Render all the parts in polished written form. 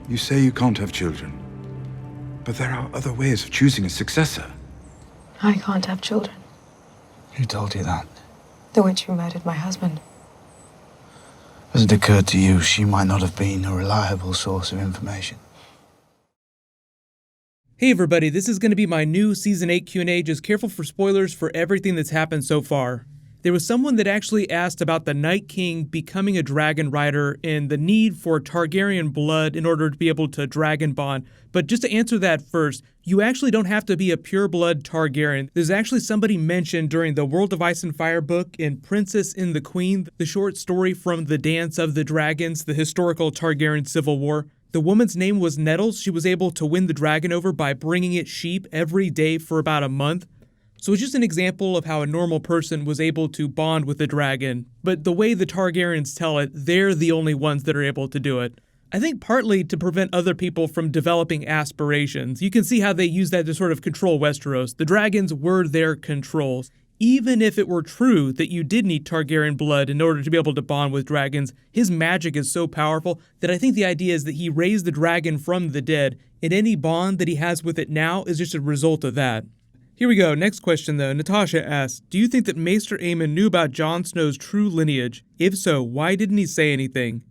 You say you can't have children, but there are other ways of choosing a successor. I can't have children. Who told you that? The witch who murdered my husband. Has it occurred to you she might not have been a reliable source of information? Hey everybody, this is going to be my new Season 8 Q&A. Just careful for spoilers for everything that's happened so far. There was someone that actually asked about the Night King becoming a dragon rider and the need for Targaryen blood in order to be able to dragon bond. But just to answer that first, you actually don't have to be a pureblood Targaryen. There's actually somebody mentioned during the World of Ice and Fire book in Princess and the Queen, the short story from the Dance of the Dragons, the historical Targaryen civil war. The woman's name was Nettles. She was able to win the dragon over by bringing it sheep every day for about a month. So it's just an example of how a normal person was able to bond with the dragon. But the way the Targaryens tell it, they're the only ones that are able to do it. I think partly to prevent other people from developing aspirations. You can see how they use that to sort of control Westeros. The dragons were their controls. Even if it were true that you did need Targaryen blood in order to be able to bond with dragons, his magic is so powerful that I think the idea is that he raised the dragon from the dead, and any bond that he has with it now is just a result of that. Here we go, next question though. Natasha asks, do you think that Maester Aemon knew about Jon Snow's true lineage? If so, why didn't he say anything?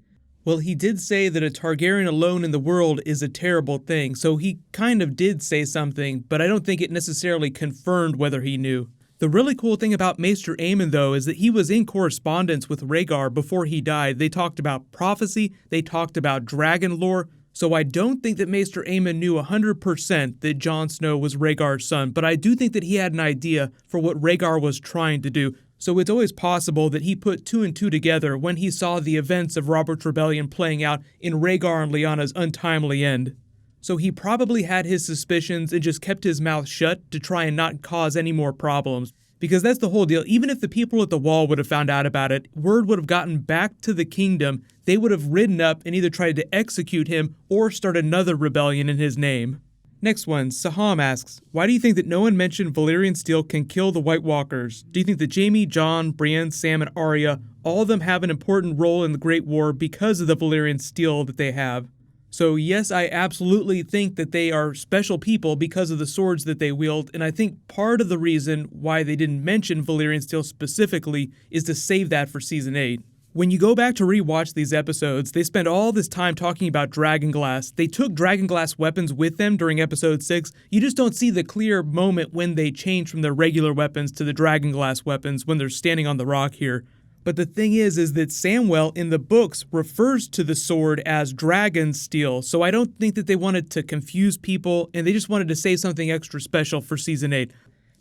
Well, he did say that a Targaryen alone in the world is a terrible thing, so he kind of did say something, but I don't think it necessarily confirmed whether he knew. The really cool thing about Maester Aemon, though, is that he was in correspondence with Rhaegar before he died. They talked about prophecy, they talked about dragon lore, so I don't think that Maester Aemon knew 100% that Jon Snow was Rhaegar's son, but I do think that he had an idea for what Rhaegar was trying to do. So it's always possible that he put two and two together when he saw the events of Robert's Rebellion playing out in Rhaegar and Lyanna's untimely end. So he probably had his suspicions and just kept his mouth shut to try and not cause any more problems. Because that's the whole deal. Even if the people at the wall would have found out about it, word would have gotten back to the kingdom, they would have ridden up and either tried to execute him or start another rebellion in his name. Next one, Saham asks, why do you think that no one mentioned Valyrian steel can kill the White Walkers? Do you think that Jaime, Jon, Brienne, Sam, and Arya, all of them have an important role in the Great War because of the Valyrian steel that they have? So yes, I absolutely think that they are special people because of the swords that they wield, and I think part of the reason why they didn't mention Valyrian steel specifically is to save that for Season 8. When you go back to rewatch these episodes, they spend all this time talking about dragonglass. They took dragonglass weapons with them during Episode 6. You just don't see the clear moment when they change from their regular weapons to the dragonglass weapons when they're standing on the rock here. But the thing is that Samwell in the books refers to the sword as dragon steel, so I don't think that they wanted to confuse people, and they just wanted to say something extra special for Season 8.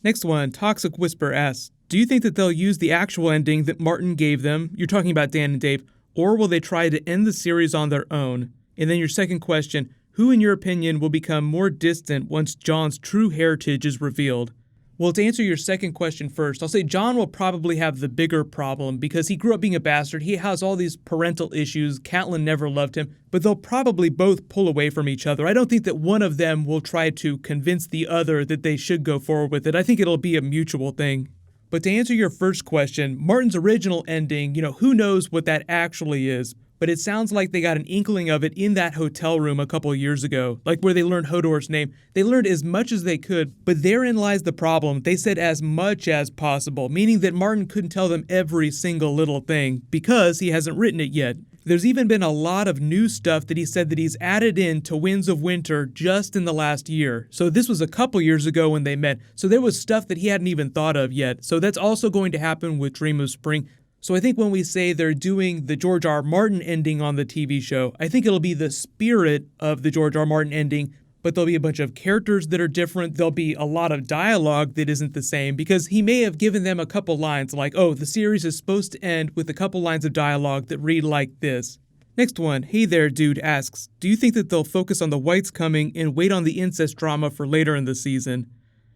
Next one, Toxic Whisper asks, do you think that they'll use the actual ending that Martin gave them, you're talking about Dan and Dave, or will they try to end the series on their own? And then your second question, who in your opinion will become more distant once Jon's true heritage is revealed? Well, to answer your second question first, I'll say Jon will probably have the bigger problem because he grew up being a bastard. He has all these parental issues. Catelyn never loved him, but they'll probably both pull away from each other. I don't think that one of them will try to convince the other that they should go forward with it. I think it'll be a mutual thing. But to answer your first question, Martin's original ending, who knows what that actually is? But it sounds like they got an inkling of it in that hotel room a couple years ago, like where they learned Hodor's name. They learned as much as they could, but therein lies the problem. They said as much as possible, meaning that Martin couldn't tell them every single little thing because he hasn't written it yet. There's even been a lot of new stuff that he said that he's added in to Winds of Winter just in the last year. So this was a couple years ago when they met. So there was stuff that he hadn't even thought of yet. So that's also going to happen with Dream of Spring. So I think when we say they're doing the George R. R. Martin ending on the TV show, I think it'll be the spirit of the George R. R. Martin ending, but there'll be a bunch of characters that are different. There'll be a lot of dialogue that isn't the same because he may have given them a couple lines like, oh, the series is supposed to end with a couple lines of dialogue that read like this. Next one, Hey There Dude asks, do you think that they'll focus on the Whites coming and wait on the incest drama for later in the season?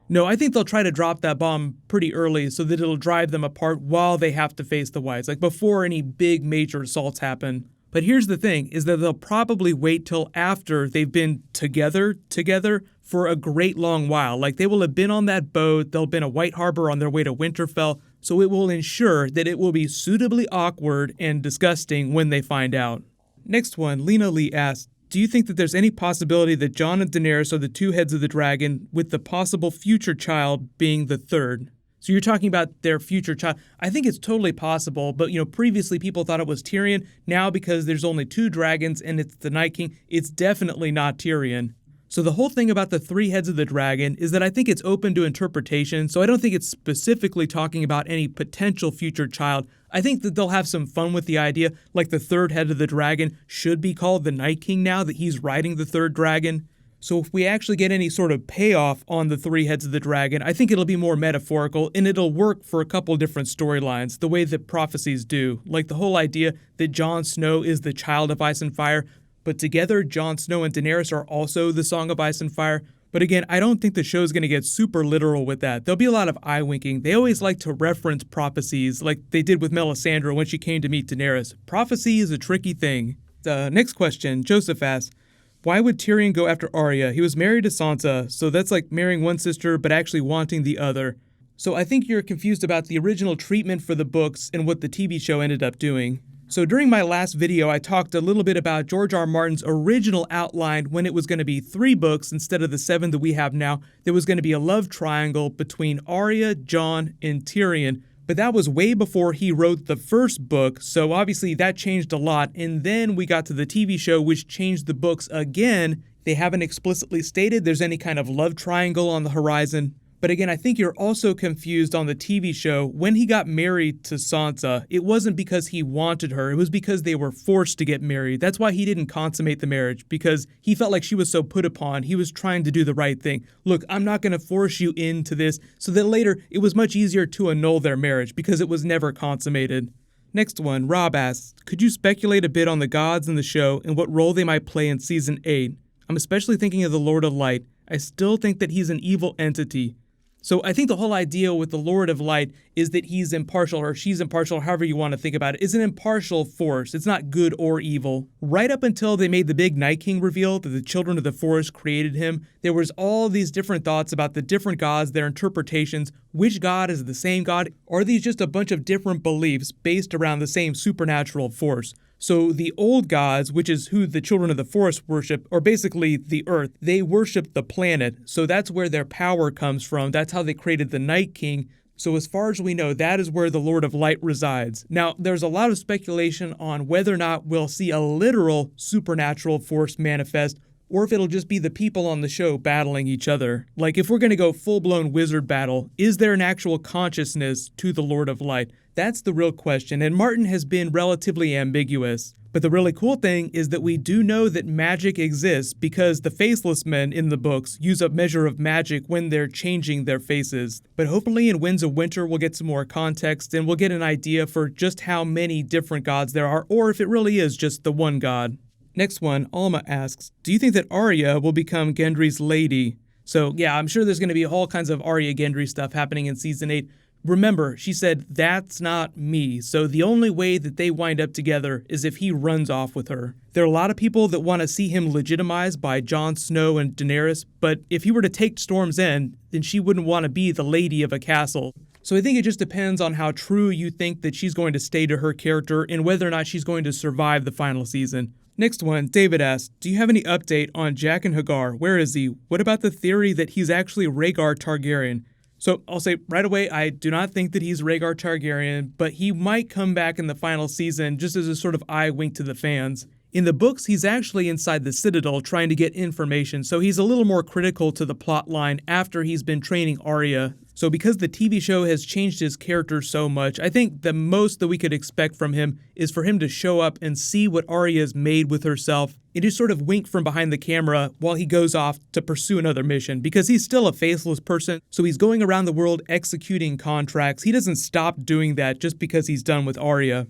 No, I think they'll try to drop that bomb pretty early so that it'll drive them apart while they have to face the Whites, like before any big major assaults happen. But here's the thing, is that they'll probably wait till after they've been together for a great long while. Like they will have been on that boat, they'll have been at White Harbor on their way to Winterfell, so it will ensure that it will be suitably awkward and disgusting when they find out. Next one, Lena Lee asks, do you think that there's any possibility that Jon and Daenerys are the two heads of the dragon, with the possible future child being the third? So you're talking about their future child. I think it's totally possible, but previously people thought it was Tyrion. Now, because there's only two dragons and it's the Night King, it's definitely not Tyrion. So the whole thing about the three heads of the dragon is that I think it's open to interpretation, so I don't think it's specifically talking about any potential future child. I think that they'll have some fun with the idea, like the third head of the dragon should be called the Night King now that he's riding the third dragon. So if we actually get any sort of payoff on the three heads of the dragon, I think it'll be more metaphorical, and it'll work for a couple different storylines, the way that prophecies do. Like the whole idea that Jon Snow is the child of Ice and Fire, but together Jon Snow and Daenerys are also the Song of Ice and Fire. But again, I don't think the show's going to get super literal with that. There'll be a lot of eye-winking. They always like to reference prophecies, like they did with Melisandre when she came to meet Daenerys. Prophecy is a tricky thing. Next question, Joseph asks, why would Tyrion go after Arya? He was married to Sansa, so that's like marrying one sister but actually wanting the other. So I think you're confused about the original treatment for the books and what the TV show ended up doing. So during my last video, I talked a little bit about George R. R. Martin's original outline when it was going to be 3 books instead of the 7 that we have now. There was going to be a love triangle between Arya, Jon, and Tyrion. But that was way before he wrote the first book, so obviously that changed a lot. And then we got to the TV show, which changed the books again. They haven't explicitly stated there's any kind of love triangle on the horizon. But again, I think you're also confused on the TV show. When he got married to Sansa, it wasn't because he wanted her. It was because they were forced to get married. That's why he didn't consummate the marriage, because he felt like she was so put upon. He was trying to do the right thing. Look, I'm not going to force you into this. So that later, it was much easier to annul their marriage because it was never consummated. Next one, Rob asks, could you speculate a bit on the gods in the show and what role they might play in Season 8? I'm especially thinking of the Lord of Light. I still think that he's an evil entity. So I think the whole idea with the Lord of Light is that he's impartial, or she's impartial, however you want to think about it. It's an impartial force. It's not good or evil. Right up until they made the big Night King reveal that the children of the forest created him, there was all these different thoughts about the different gods, their interpretations. Which god is the same god? Are these just a bunch of different beliefs based around the same supernatural force? So the old gods, which is who the children of the forest worship, or basically the earth, they worship the planet. So that's where their power comes from. That's how they created the Night King. So as far as we know, that is where the Lord of Light resides. Now, there's a lot of speculation on whether or not we'll see a literal supernatural force manifest, or if it'll just be the people on the show battling each other. Like, if we're going to go full-blown wizard battle, is there an actual consciousness to the Lord of Light? That's the real question, and Martin has been relatively ambiguous. But the really cool thing is that we do know that magic exists because the Faceless Men in the books use a measure of magic when they're changing their faces. But hopefully in Winds of Winter we'll get some more context and we'll get an idea for just how many different gods there are, or if it really is just the one god. Next one, Alma asks, do you think that Arya will become Gendry's lady? So yeah, I'm sure there's going to be all kinds of Arya Gendry stuff happening in Season 8. Remember, she said, that's not me. So the only way that they wind up together is if he runs off with her. There are a lot of people that want to see him legitimized by Jon Snow and Daenerys, but if he were to take Storm's End, then she wouldn't want to be the lady of a castle. So I think it just depends on how true you think that she's going to stay to her character and whether or not she's going to survive the final season. Next one, David asks, do you have any update on Jack and Hagar? Where is he? What about the theory that he's actually Rhaegar Targaryen? So I'll say right away, I do not think that he's Rhaegar Targaryen, but he might come back in the final season just as a sort of eye wink to the fans. In the books, he's actually inside the Citadel trying to get information, so he's a little more critical to the plot line after he's been training Arya. So because the TV show has changed his character so much, I think the most that we could expect from him is for him to show up and see what Arya's made with herself and just sort of wink from behind the camera while he goes off to pursue another mission, because he's still a faceless person, so he's going around the world executing contracts. He doesn't stop doing that just because he's done with Arya.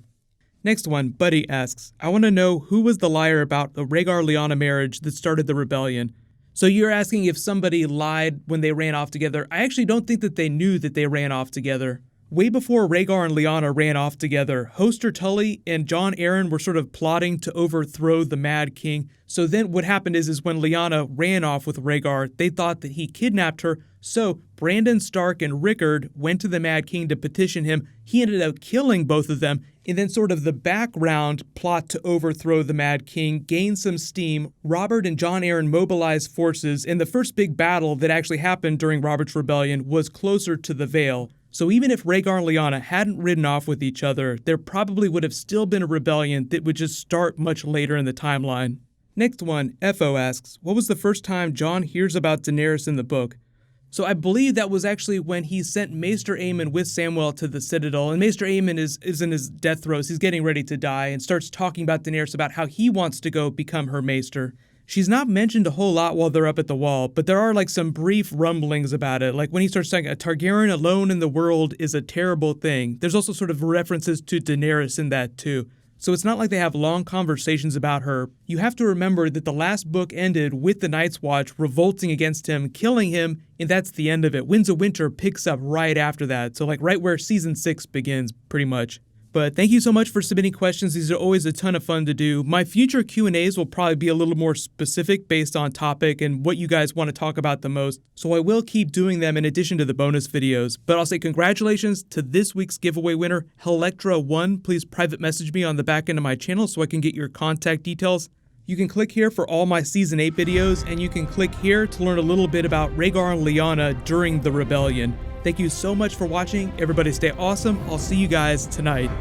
Next one, Buddy asks, I want to know who was the liar about the Rhaegar-Lyanna marriage that started the rebellion. So you're asking if somebody lied when they ran off together. I actually don't think that they knew that they ran off together. Way before Rhaegar and Lyanna ran off together, Hoster Tully and Jon Arryn were sort of plotting to overthrow the Mad King. So then what happened is when Lyanna ran off with Rhaegar, they thought that he kidnapped her. So Brandon Stark and Rickard went to the Mad King to petition him. He ended up killing both of them. And then sort of the background plot to overthrow the Mad King gained some steam. Robert and Jon Arryn mobilized forces, and the first big battle that actually happened during Robert's Rebellion was closer to the Vale. So even if Rhaegar and Lyanna hadn't ridden off with each other, there probably would have still been a rebellion that would just start much later in the timeline. Next one, FO asks, what was the first time Jon hears about Daenerys in the book? So I believe that was actually when he sent Maester Aemon with Samwell to the Citadel, and Maester Aemon is in his death throes, he's getting ready to die, and starts talking about Daenerys about how he wants to go become her Maester. She's not mentioned a whole lot while they're up at the wall, but there are like some brief rumblings about it. Like when he starts saying a Targaryen alone in the world is a terrible thing. There's also sort of references to Daenerys in that too. So it's not like they have long conversations about her. You have to remember that the last book ended with the Night's Watch revolting against him, killing him, and that's the end of it. Winds of Winter picks up right after that. So like right where season 6 begins, pretty much. But thank you so much for submitting questions. These are always a ton of fun to do. My future Q&As will probably be a little more specific based on topic and what you guys want to talk about the most. So I will keep doing them in addition to the bonus videos. But I'll say congratulations to this week's giveaway winner, Helectra1. Please private message me on the back end of my channel so I can get your contact details. You can click here for all my Season 8 videos, and you can click here to learn a little bit about Rhaegar and Lyanna during the Rebellion. Thank you so much for watching. Everybody stay awesome. I'll see you guys tonight.